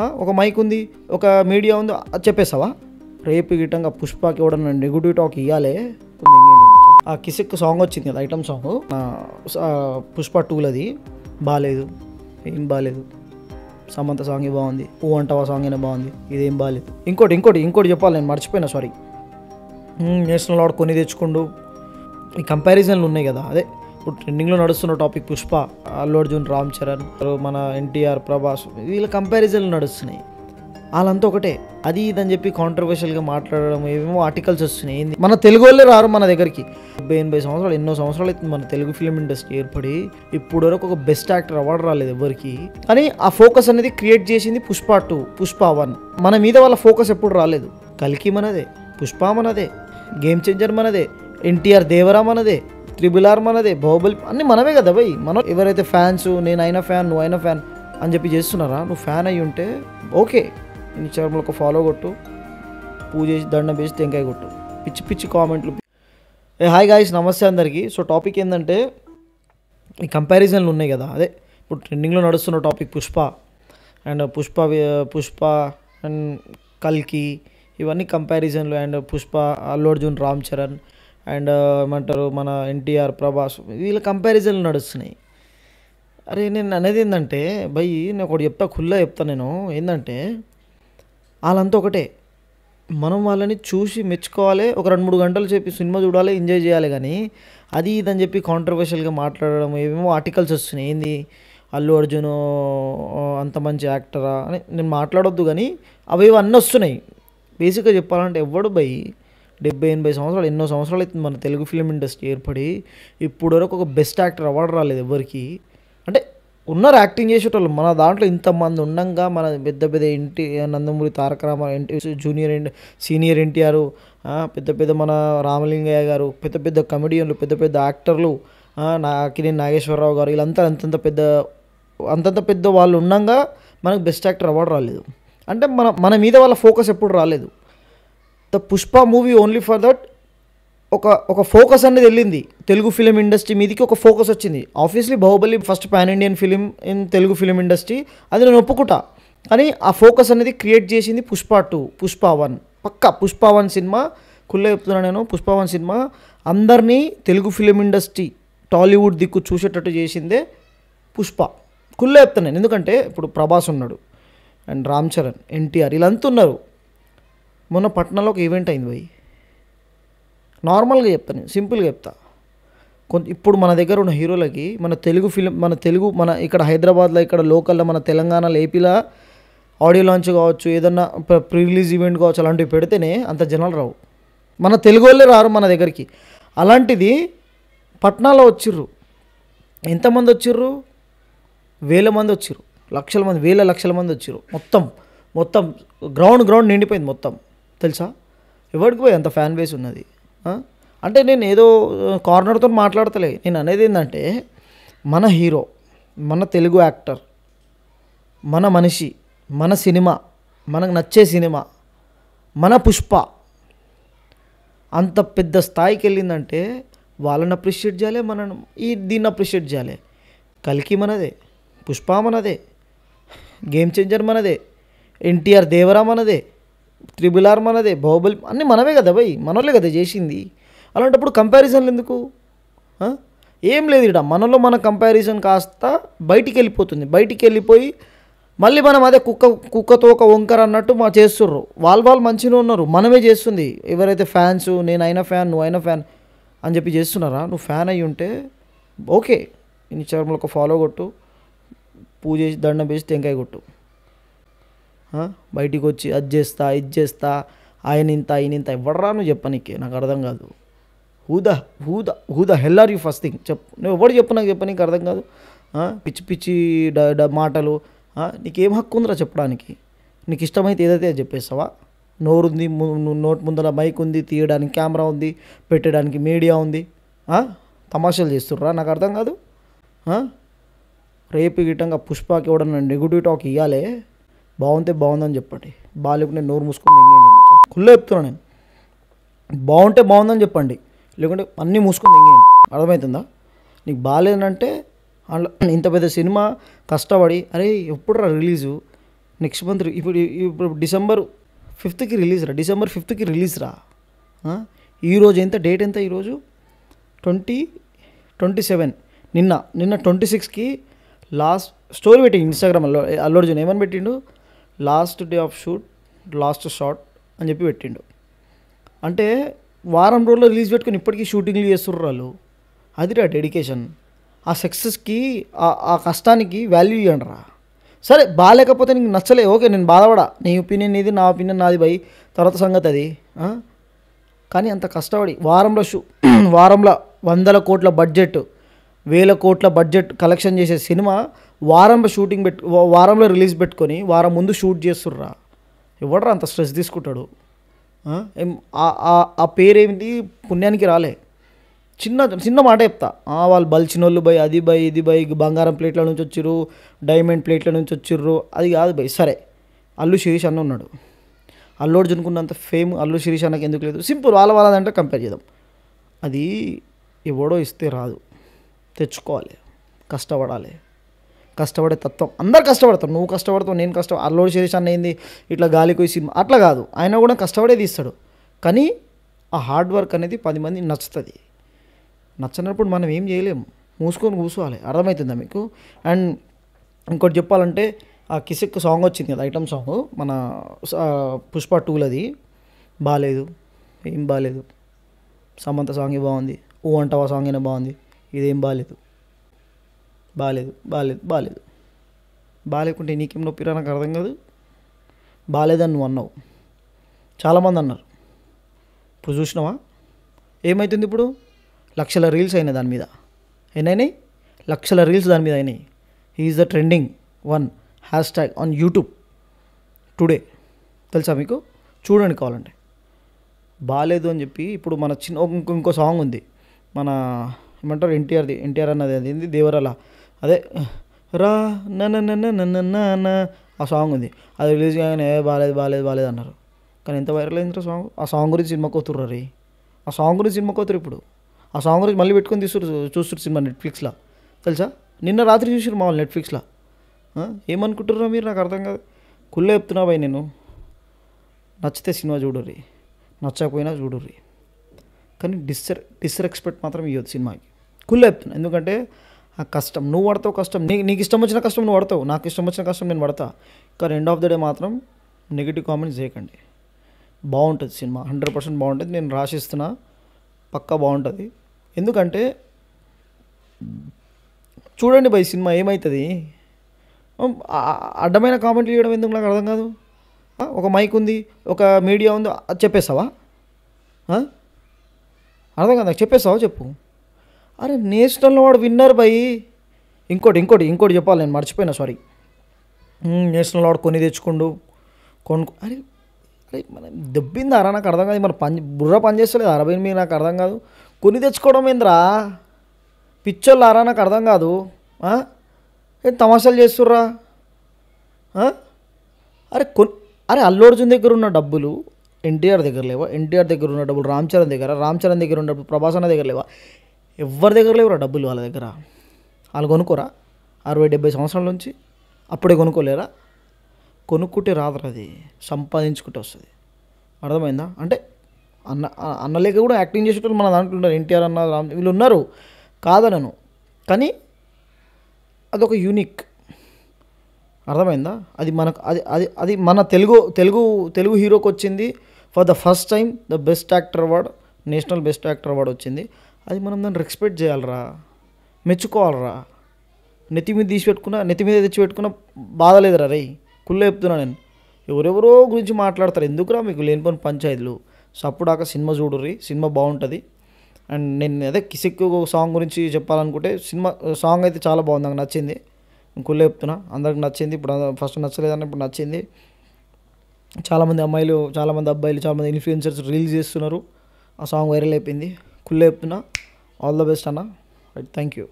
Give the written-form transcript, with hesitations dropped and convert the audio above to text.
ఒక మైక్ ఉంది, ఒక మీడియా ఉంది, అది చెప్పేస్తావా? రేపు గిట్టంగా పుష్పకి ఎవడన్నా నెగిటివ్ టాక్ ఇవ్వాలి. ఆ కిసిక్ సాంగ్ వచ్చింది కదా, ఐటమ్ సాంగ్ పుష్ప 2 అది బాగాలేదు, ఏం బాగాలేదు. సమంత సాంగ్ బాగుంది, ఓ అంటవా సాంగ్ అయినా బాగుంది, ఇదేం బాగాలేదు. ఇంకోటి చెప్పాలి, నేను మర్చిపోయినా, సారీ. నేషనల్ అవార్డు కొని తెచ్చుకుండు, ఈ కంపారిజన్లు ఉన్నాయి కదా. అదే ఇప్పుడు ట్రెండింగ్లో నడుస్తున్న టాపిక్ పుష్ప, అల్లు అర్జున్, రామ్ చరణ్, మన ఎన్టీఆర్, ప్రభాస్, వీళ్ళ కంపారిజన్లు నడుస్తున్నాయి. వాళ్ళంతా ఒకటే, అది ఇదని చెప్పి కాంట్రవర్షియల్గా మాట్లాడడం, ఏమేమో ఆర్టికల్స్ వస్తున్నాయి. ఏంది, మన తెలుగు వాళ్ళే రారు మన దగ్గరికి. 70-80 సంవత్సరాలు, ఎన్నో సంవత్సరాలు అవుతుంది మన తెలుగు ఫిలిం ఇండస్ట్రీ ఏర్పడి. ఇప్పుడు వరకు ఒక బెస్ట్ యాక్టర్ అవార్డు రాలేదు ఎవరికి. కానీ ఆ ఫోకస్ అనేది క్రియేట్ చేసింది పుష్ప 2, పుష్ప 1. మన మీద వాళ్ళ ఫోకస్ ఎప్పుడు రాలేదు. కల్కి మనదే, పుష్ప మనదే, గేమ్ చేంజర్ మనదే, ఎన్టీఆర్ దేవరా మనదే, RRR మనదే, బాహుబలి అన్నీ మనమే కదా భయ్. మనం ఎవరైతే ఫ్యాన్స్, నేను అయినా ఫ్యాన్, నువ్వు అయినా ఫ్యాన్ అని చెప్పి చేస్తున్నారా? నువ్వు ఫ్యాన్ అయ్యి ఉంటే ఓకే, ఇన్స్టాగ్రామ్లో ఒక ఫాలో కొట్టు, పూజ చేసి దండం వేసి టెంకాయ కొట్టు, పిచ్చి పిచ్చి కామెంట్లు. హాయ్ గాయ్స్, నమస్తే అందరికీ. సో టాపిక్ ఏంటంటే, ఈ కంపారిజన్లు ఉన్నాయి కదా. అదే ఇప్పుడు ట్రెండింగ్లో నడుస్తున్న topic Pushpa and Pushpa and కల్కి, ఇవన్నీ కంపారిజన్లు. అండ్ పుష్ప, అల్లు అర్జున్, రామ్ చరణ్ అండ్ ఏమంటారు మన ఎన్టీఆర్, ప్రభాస్, వీళ్ళ కంపారిజన్లు నడుస్తున్నాయి. అరే నేను అనేది ఏంటంటే భయ్, నేను ఒకటి చెప్తా, ఖుల్లా చెప్తా నేను. ఏంటంటే వాళ్ళంతా ఒకటే, మనం వాళ్ళని చూసి మెచ్చుకోవాలి, ఒక 2-3 గంటలు చెప్పి సినిమా చూడాలి, ఎంజాయ్ చేయాలి. కానీ అది ఇదని చెప్పి కాంట్రవర్షియల్గా మాట్లాడడం, ఏమేమో ఆర్టికల్స్ వస్తున్నాయి. ఏంది, అల్లు అర్జున్ అంత మంచి యాక్టరా అని నేను మాట్లాడొద్దు, కానీ అవి అన్నీ వస్తున్నాయి. బేసిక్గా చెప్పాలంటే ఎవడు భయ్ 70-80 సంవత్సరాలు, ఎన్నో సంవత్సరాలు అవుతుంది మన తెలుగు ఫిలిం ఇండస్ట్రీ ఏర్పడి. ఇప్పుడు వరకు ఒక బెస్ట్ యాక్టర్ అవార్డు రాలేదు ఎవరికి. అంటే ఉన్నారు యాక్టింగ్ చేసేటోళ్ళు మన దాంట్లో, ఇంతమంది ఉండంగా మన పెద్ద నందమూరి తారక రామారావు, సీనియర్ ఎన్టీఆర్, పెద్ద మన రామలింగయ్య గారు, పెద్ద కమెడియన్లు, పెద్ద యాక్టర్లు, అక్కినేని నాగేశ్వరరావు గారు, వీళ్ళంతా అంతంత పెద్ద వాళ్ళు ఉండంగా మనకు బెస్ట్ యాక్టర్ అవార్డు రాలేదు. అంటే మన మీద వాళ్ళ ఫోకస్ ఎప్పుడు రాలేదు. The Pushpa movie only for that ఒక ఫోకస్ అనేది వెళ్ళింది తెలుగు ఫిలిం ఇండస్ట్రీ మీదకి, ఒక ఫోకస్ వచ్చింది. Obviously Baahubali first pan Indian film in Telugu film industry, అది నేను ఒప్పుకుంటా. కానీ ఆ ఫోకస్ అనేది క్రియేట్ చేసింది పుష్ప 2, పుష్ప 1. పక్కా పుష్ప 1 సినిమా, కుళ్ళే చెప్తున్నాను నేను, పుష్ప 1 సినిమా అందరినీ తెలుగు ఫిలిం ఇండస్ట్రీ టాలీవుడ్ దిక్కు చూసేటట్టు చేసిందే పుష్ప. కుళ్ళే చెప్తాను నేను, ఎందుకంటే ఇప్పుడు ప్రభాస్ ఉన్నాడు అండ్ రామ్ చరణ్, ఎన్టీఆర్, వీళ్ళంతా ఉన్నారు. మొన్న పట్నంలో ఒక ఈవెంట్ అయింది పోయి, నార్మల్గా చెప్తాను, సింపుల్గా చెప్తా. ఇప్పుడు మన దగ్గర ఉన్న హీరోలకి మన ఇక్కడ హైదరాబాద్లో, ఇక్కడ లోకల్లో, మన తెలంగాణలో, ఏపీలో ఆడియో లాంచ్ కావచ్చు, ఏదన్నా ప్రీ రిలీజ్ ఈవెంట్ కావచ్చు, అలాంటివి పెడితేనే అంత జనాలు రావు. మన తెలుగు వాళ్ళే రారు మన దగ్గరికి. అలాంటిది పట్నాలో వచ్చిర్రు. ఎంతమంది వచ్చిర్రు? వేల మంది వచ్చిర్రు, లక్షల మంది, లక్షల మంది వచ్చిర్రు. మొత్తం గ్రౌండ్ నిండిపోయింది మొత్తం, తెలుసా? ఎవరికి పోయి అంత ఫ్యాన్ బేస్ ఉన్నది. అంటే నేను ఏదో కార్నర్తో మాట్లాడతలే. నేను అనేది ఏంటంటే, మన హీరో, మన తెలుగు యాక్టర్, మన మనిషి, మన సినిమా, మనకు నచ్చే సినిమా, మన పుష్ప అంత పెద్ద స్థాయికి వెళ్ళిందంటే వాళ్ళని అప్రిషియేట్ చేయాలి, దీన్ని అప్రిషియేట్ చేయాలి. కల్కి మనదే, పుష్ప మనదే, గేమ్ చేంజర్ మనదే, ఎన్టీఆర్ దేవరా మనదే, RRR మనదే, బాహుబలి అన్నీ మనమే కదా భయ్, మనోళ్ళే కదా చేసింది. అలాంటప్పుడు కంపారిజన్లు ఎందుకు? ఏం లేదు ఇక్కడ, మనలో మన కంపారిజన్ కాస్త బయటికి వెళ్ళిపోయి మళ్ళీ మనం అదే కుక్కతో ఒక వంకర అన్నట్టు చేస్తుర్రు. వాళ్ళు మంచిగా ఉన్నారు, మనమే చేస్తుంది. ఎవరైతే ఫ్యాన్స్, నేను అయినా ఫ్యాన్, నువ్వు అయినా ఫ్యాన్ అని చెప్పి చేస్తున్నారా? నువ్వు ఫ్యాన్ అయ్యి ఉంటే ఓకే, ఇన్స్టాగ్రామ్లో ఒక ఫాలో కొట్టు, పూజ చేసి దండం వేసి టెంకాయ కొట్టు. బయటికి వచ్చి అది చేస్తా, ఇది చేస్తా, ఆయన ఇంత ఎవడరా నువ్వు చెప్పనీకి? నాకు అర్థం కాదు. Who the hell are you? First thing చెప్పు, నువ్వు ఎవడు నాకు చెప్పనీకి అర్థం కాదు. పిచ్చి మాటలు. నీకేం హక్కు ఉందిరా చెప్పడానికి? నీకు ఇష్టమైతే ఏదైతే అది చెప్పేస్తావా? నోరుంది, నోట్ ముందర మైక్ ఉంది, తీయడానికి కెమెరా ఉంది, పెట్టడానికి మీడియా ఉంది. తమాషాలు చేస్తుర్రా? నాకు అర్థం కాదు. రేపు గిట్టంగా పుష్పకి ఎవడన్నా నెగిటివ్ టాక్ ఇవ్వాలి, బాగుంటే బాగుందని చెప్పండి, బాగాలేకుంటే నోరు మూసుకొని తెంగేయండి. కుళ్ళే చెప్తున్నాను నేను, బాగుంటే బాగుందని చెప్పండి, లేకుంటే అన్నీ మూసుకొని తెంగేయండి. అర్థమవుతుందా? నీకు బాగాలేదంటే ఇంత పెద్ద సినిమా కష్టపడి, అరే ఎప్పుడురా రిలీజు, నెక్స్ట్ మంత్ ఇప్పుడు డిసెంబర్ 5కి రిలీజ్ రా. ఈరోజు ఎంత డేట్ ఎంత ఈరోజు 27. నిన్న 26కి లాస్ట్ స్టోరీ పెట్టిండు ఇన్స్టాగ్రామ్లో అల్లు అర్జున్. ఏమని పెట్టిండు? Last day of shoot last shot అని చెప్పి పెట్టిండు. అంటే వారం రోజుల్లో రిలీజ్ పెట్టుకుని ఇప్పటికీ షూటింగ్లు చేస్తుర్రు వాళ్ళు. అదిరా డెడికేషన్. ఆ సక్సెస్కి ఆ కష్టానికి వాల్యూ ఇవ్వండి రా. సరే బాగాలేకపోతే నీకు నచ్చలే, ఓకే, నేను బాధపడా, నీ ఒపీనియన్ నీది, నా ఒపీనియన్ నాది బై, తర్వాత సంగతి అది. కానీ అంత కష్టపడి వారంలో 100 కోట్ల బడ్జెట్ 1000 కోట్ల బడ్జెట్ కలెక్షన్ చేసే సినిమా వారంలో రిలీజ్ పెట్టుకొని వారం ముందు షూట్ చేస్తుర్రా. ఎవడరా అంత స్ట్రెస్ తీసుకుంటాడు? ఆ పేరేమిటి పుణ్యానికి రాలే. చిన్న మాట చెప్తా, వాళ్ళు బలిచినోళ్ళు బై, అది బై, ఇది బై, బంగారం ప్లేట్ల నుంచి వచ్చిర్రు, డైమండ్ ప్లేట్ల నుంచి వచ్చిర్రు, అది కాదు బై. సరే, అల్లు శిరీష్ అన్న ఉన్నాడు. అల్లు అర్జున్కున్నంత ఫేమ్ అల్లు శిరీష్ అన్నకి ఎందుకు లేదు? సింపుల్, వాళ్ళదంటే కంపేర్ చేద్దాం. అది ఎవడో ఇస్తే రాదు, తెచ్చుకోవాలి, కష్టపడే తత్వం. అందరు కష్టపడతారు, నువ్వు కష్టపడతావు, నేను అల్లు శిరీష్ అన్న ఏంది ఇట్లా గాలిపోయి సినిమా అట్లా కాదు, ఆయన కూడా కష్టపడే తీస్తాడు. కానీ ఆ హార్డ్ వర్క్ అనేది 10 మంది నచ్చుతుంది. నచ్చనప్పుడు మనం ఏం చేయలేము, మూసుకొని కూర్చోవాలి. అర్థమవుతుందా మీకు? అండ్ ఇంకోటి చెప్పాలంటే ఆ కిసిక్ సాంగ్ వచ్చింది కదా, ఐటమ్ సాంగ్, మన పుష్ప 2 బాగాలేదు, ఏం బాగాలేదు. సమంత సాంగ్ బాగుంది, ఊ అంటావా సాంగ్ అయినా బాగుంది, ఇదేం బాగాలేకుంటే నీకేం నొప్పిరా? నాకు అర్థం కాదు. బాగాలేదని నువ్వు అన్నావు, చాలామంది అన్నారు. ఇప్పుడు చూసినావా ఏమవుతుంది? ఇప్పుడు లక్షల రీల్స్ అయినాయి దాని మీద. ఎన్నైనాయి? లక్షల రీల్స్ దాని మీద అయినాయి. Is the trending 1 hashtag on YouTube today. తెలుసా మీకు? చూడండి కావాలంటే. బాగాలేదు అని చెప్పి ఇప్పుడు మన ఇంకో సాంగ్ ఉంది, మన ఏమంటారు ఎన్టీఆర్ అన్నది, అది ఏంది దేవరాల, అదే రా నన్న ఆ సాంగ్ ఉంది. అది రిలీజ్ కాగానే బాగాలేదు అన్నారు. కానీ ఎంత వైరల్ అయిందిరా సాంగ్. ఆ సాంగ్ గురించి సినిమా కోతుర్రు రే. ఆ సాంగ్ గురించి సినిమా కోతురు. ఇప్పుడు ఆ సాంగ్ గురించి మళ్ళీ పెట్టుకొని చూస్తున్నారు సినిమా నెట్ఫ్లిక్స్లో. తెలుసా? నిన్న రాత్రి చూసారు మా వాళ్ళు నెట్ఫ్లిక్స్లో. ఏమనుకుంటున్నారా మీరు? నాకు అర్థం కాదు. కుళ్ళే చెప్తున్నా భయ్ నేను. నచ్చితే సినిమా చూడుర్రి, నచ్చకపోయినా చూడుర్రి, కానీ డిస్రెస్పెక్ట్ మాత్రం ఇవ్వద్దు సినిమాకి. కుళ్ళే చెప్తున్నా. ఎందుకంటే ఆ కష్టం నువ్వు పడతావు, కష్టం నీకు ఇష్టం వచ్చిన కష్టం నువ్వు పడతావు, నాకు ఇష్టం వచ్చిన కష్టం నేను పడతా. కానీ ఎండ్ ఆఫ్ ద డే మాత్రం నెగిటివ్ కామెంట్స్ చేయకండి. బాగుంటుంది సినిమా, 100% బాగుంటుంది. నేను రాసిస్తున్నా, పక్కా బాగుంటుంది. ఎందుకంటే చూడండి భయ్ సినిమా ఏమవుతుంది. అడ్డమైన కామెంట్లు ఇవ్వడం ఎందుకు నాకు అర్థం కాదు. ఒక మైక్ ఉంది, ఒక మీడియా ఉంది, అది చెప్పేస్తావా? అర్థం కాదు నాకు. చెప్పేస్తావా? చెప్పు. అరే నేషనల్లో వాడు విన్నర్ భయ్. ఇంకోటి చెప్పాలి, నేను మర్చిపోయినా, సారీ. నేషనల్ వాడు కొని తెచ్చుకోండు, అరే మనం దెబ్బిందారా? నాకు అర్థం కాదు. మన బుర్ర పని చేస్తలేదు 68 నాకు అర్థం కాదు. కొని తెచ్చుకోవడం ఏంద్రా? పిచ్చోళ్ళారా? నాకు అర్థం కాదు. ఏం తమాషాలు చేస్తుర్రా? అరే అల్లు అర్జున్ దగ్గర ఉన్న డబ్బులు ఎన్టీఆర్ దగ్గర లేవా? ఎన్టీఆర్ దగ్గర ఉన్న డబ్బులు రామ్ చరణ్ దగ్గర ఉన్న డబ్బులు ప్రభాస్ అన్న దగ్గర లేవా? ఎవరి దగ్గర లేవురా డబ్బులు వాళ్ళ దగ్గర? వాళ్ళు కొనుక్కోరా? 60-70 సంవత్సరాల నుంచి అప్పుడే కొనుక్కోలేరా? కొనుక్కుంటే రాదురా, అది సంపాదించుకుంటే వస్తుంది. అర్థమైందా? అంటే అన్నలేక కూడా యాక్టింగ్ చేసేటప్పుడు మన దాంట్లో ఉన్నారు. ఎన్టీఆర్ అన్న, రామ్, వీళ్ళు ఉన్నారు కాదనను, కానీ అదొక యూనిక్. అర్థమైందా? అది మనకు అది మన తెలుగు హీరోకి వచ్చింది for the first time the best actor award, national best actor award వచ్చింది. అది మనం దాన్ని రెస్పెక్ట్ చేయాలరా, మెచ్చుకోవాలరా. నెత్తి మీద తెచ్చి పెట్టుకున్న బాధ లేదురా రే. కుళ్ళే చెప్తున్నా నేను. ఎవరెవరో గురించి మాట్లాడతారు, ఎందుకురా మీకు లేనిపోని పంచాయతీలు. సప్పుడాక సినిమా చూడుర్రి, సినిమా బాగుంటుంది. అండ్ నేను అదే కిసిక్ సాంగ్ గురించి చెప్పాలనుకుంటే, సాంగ్ అయితే చాలా బాగుంది, నాకు నచ్చింది. కుళ్ళే చెప్తున్నా, అందరికి నచ్చింది. ఇప్పుడు ఫస్ట్ నచ్చలేదన్న, ఇప్పుడు నచ్చింది. చాలామంది అమ్మాయిలు, చాలామంది అబ్బాయిలు, చాలామంది ఇన్ఫ్లుయెన్సర్స్ రీల్స్ చేస్తున్నారు. ఆ సాంగ్ వైరల్ అయిపోయింది. కుళ్ళే చెప్తున్నా. ఆల్ ద బెస్ట్ అన్న. Right, thank you.